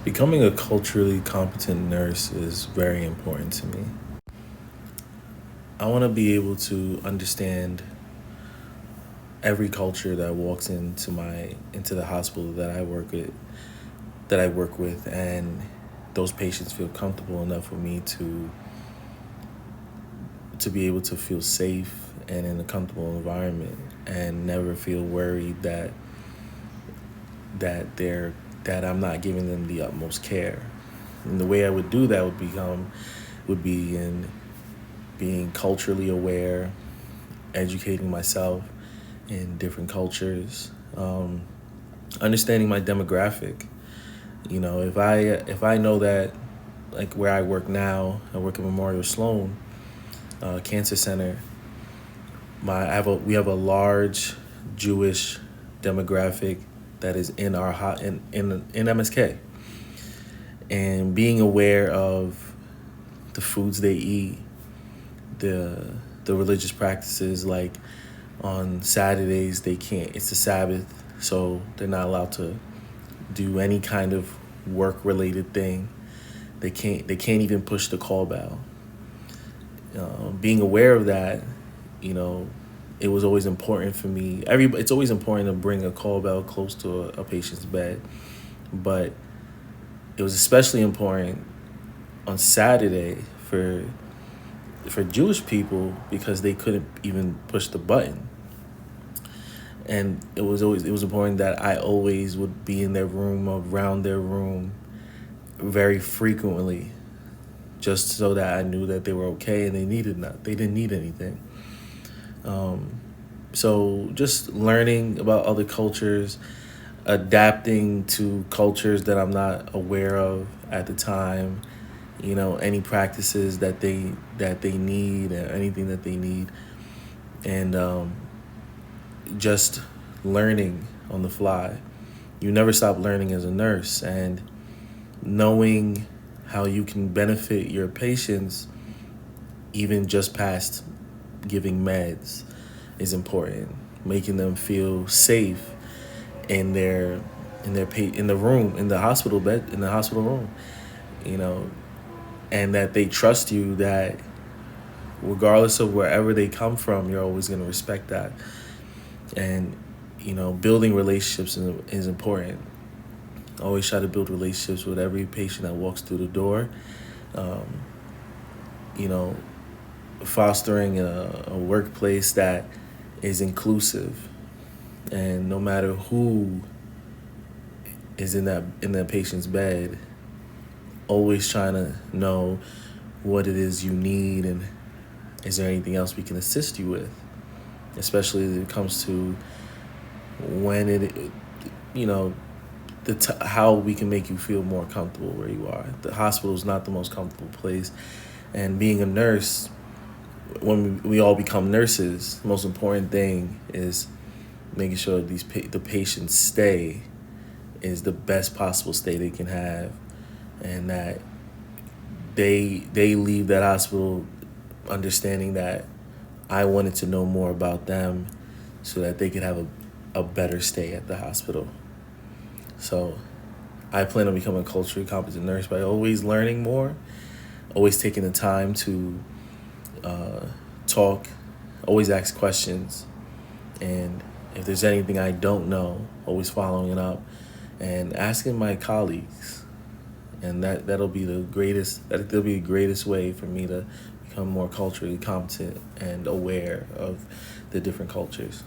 Becoming a culturally competent nurse is very important to me. I want to be able to understand every culture that walks into the hospital that I work with, and those patients feel comfortable enough for me to be able to feel safe and in a comfortable environment and never feel worried that I'm not giving them the utmost care. And the way I would do that would be in being culturally aware, educating myself in different cultures, understanding my demographic. If I know that, like where I work now, I work at Memorial Sloan Cancer Center. We have a large Jewish demographic that is in our in MSK, and being aware of the foods they eat, the religious practices. Like on Saturdays, they can't. It's the Sabbath, so they're not allowed to do any kind of work related thing. They can't even push the call bell. Being aware of that, you know, it was always important for me. It's always important to bring a call bell close to a patient's bed, but it was especially important on Saturday for Jewish people because they couldn't even push the button. And it was important that I always would be in their room, around their room, very frequently, just so that I knew that they were okay and they didn't need anything. So just learning about other cultures, adapting to cultures that I'm not aware of at the time, any practices that they need or anything that they need, and just learning on the fly. You never stop learning as a nurse, and knowing how you can benefit your patients even just past giving meds is important. Making them feel safe in the hospital bed, in the hospital room, you know, and that they trust you, that regardless of wherever they come from, you're always going to respect that. And building relationships is important. Always try to build relationships with every patient that walks through the door. Um, you know, Fostering a workplace that is inclusive, and no matter who is in that patient's bed, always trying to know what it is you need and is there anything else we can assist you with, especially when it comes to when how we can make you feel more comfortable where you are. The hospital is not the most comfortable place, and being a nurse, when we all become nurses, the most important thing is making sure the patient's stay is the best possible stay they can have, and that they leave that hospital understanding that I wanted to know more about them so that they could have a better stay at the hospital. So I plan on becoming a culturally competent nurse by always learning more, always taking the time to talk, always ask questions, and if there's anything I don't know, always following it up and asking my colleagues. And that'll be the greatest way for me to become more culturally competent and aware of the different cultures.